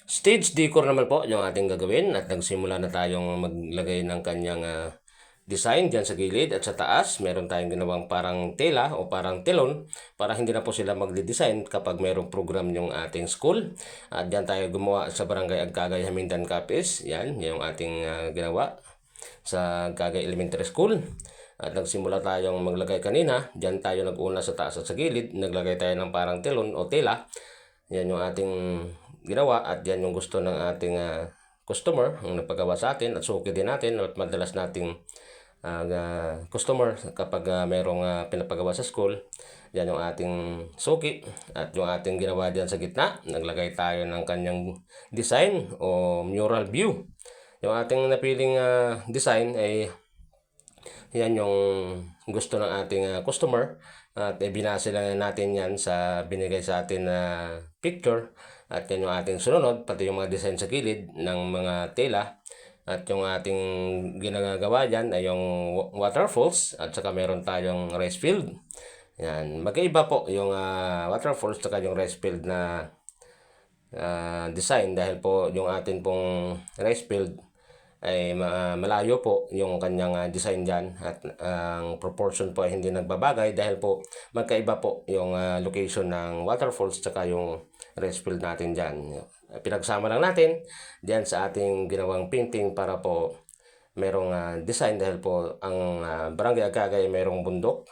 Stage decor naman po yung ating gagawin at nagsimula na tayong maglagay ng kanyang design dyan sa gilid at sa taas. Meron tayong ginawang parang tela o parang telon para hindi na po sila magde-design kapag merong program yung ating school. At dyan tayo gumawa sa Barangay Agkagay, Hamindan, Capiz. Yan, yung ating ginawa sa Agkagay Elementary School. At nagsimula tayong maglagay kanina. Dyan tayo nag-una sa taas at sa gilid. Naglagay tayo ng parang telon o tela. Yan yung ating ginawa at yan yung gusto ng ating customer ang nagpagawa sa atin at suki din natin at madalas nating customer kapag merong pinapagawa sa school. Yan yung ating suki at yung ating ginawa dyan sa gitna. Naglagay tayo ng kanyang design o mural view. Yung ating napiling design ay yan yung gusto ng ating customer at binase lang natin yan sa binigay sa atin na picture at yan yung ating sunod pati yung mga design sa gilid ng mga tela at yung ating ginagawa dyan ay yung waterfalls at saka meron tayong rice field. Yan, magkaiba po yung waterfalls at yung rice field na design dahil po yung atin pong rice field ay malayo po yung kanyang design dyan at ang proportion po ay hindi nagbabagay dahil po magkaiba po yung location ng waterfalls tsaka yung rice field natin dyan. Pinagsama lang natin dyan sa ating ginawang painting para po merong design dahil po ang Barangay Agkagay merong bundok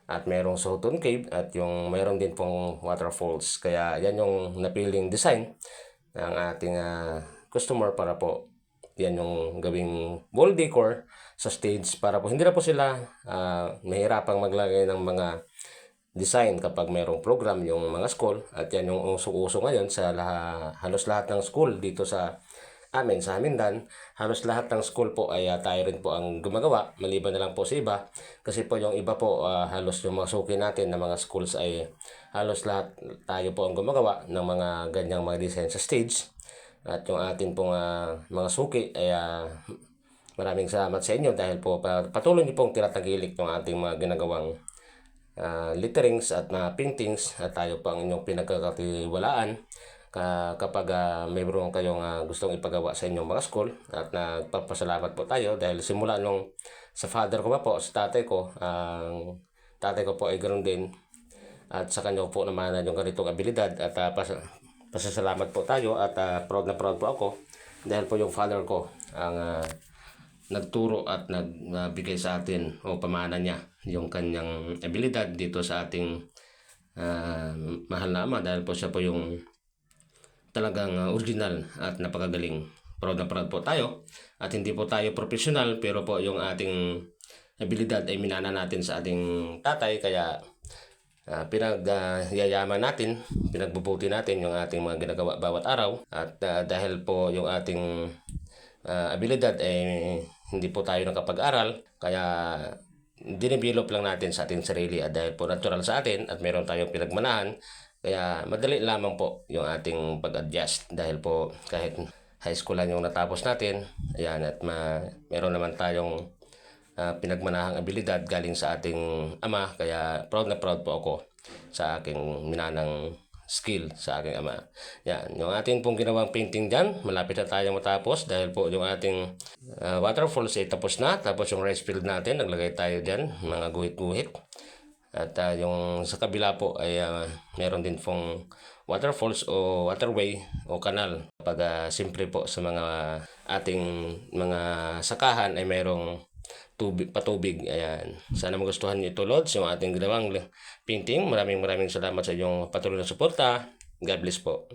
at merong Sohoton Cave at yung mayroon din pong waterfalls. Kaya yan yung napiling design ng ating customer para po yan yung gawing wall decor sa stage para po hindi na po sila mahirapang maglagay ng mga design kapag mayroong program yung mga school at yan yung uso-uso ngayon sa halos lahat ng school dito sa amin sa Hamindan. Halos lahat ng school po ay tayo rin po ang gumagawa maliban na lang po sa iba kasi po yung iba po halos yung mga suki natin na mga schools ay halos lahat tayo po ang gumagawa ng mga ganyang mga design sa stage. At yung atin pong mga suki ay maraming salamat sa inyo dahil po patuloy niyo pong tinatagilik ng ating mga ginagawang letterings at paintings at tayo po ang inyong pinagkakatiwalaan kapag mayroon kayong gustong ipagawa sa inyong mga school at nagpapasalamat po tayo dahil simula nung sa father ko pa po, sa tatay ko, ang tatay ko po ay ganoon din at sa kanya po naman yung ganitong abilidad at pasasalamat po tayo at proud na proud po ako dahil po yung father ko ang nagturo at nagbigay sa atin o pamana niya yung kanyang abilidad dito sa ating mahal na ama dahil po siya po yung talagang original at napakagaling. Proud na proud po tayo at hindi po tayo professional pero po yung ating abilidad ay minana natin sa ating tatay kaya pinagyayaman natin, pinagbubuti natin yung ating mga ginagawa bawat araw at dahil po yung ating abilidad ay hindi po tayo nakapag-aral kaya dinivelop lang natin sa ating sarili at dahil po natural sa atin at meron tayong pinagmanahan kaya madali lamang po yung ating pag-adjust dahil po kahit high school lang yung natapos natin ayan at meron naman tayong pinagmanahang abilidad galing sa ating ama kaya proud na proud po ako sa aking minanang skill sa aking ama. Yan, yung ating pong ginawang painting dyan, malapit na tayo matapos dahil po yung ating waterfalls ay tapos na. Tapos yung rice field natin, naglagay tayo dyan, mga guhit-guhit. At yung sa kabila po ay meron din pong waterfalls o waterway o kanal. Kapag siyempre po sa mga ating mga sakahan ay merong patubig. Ayan. Sana magustuhan niyo ito, Lods, yung ating ginawang painting. Maraming salamat sa inyong patuloy na suporta. God bless po.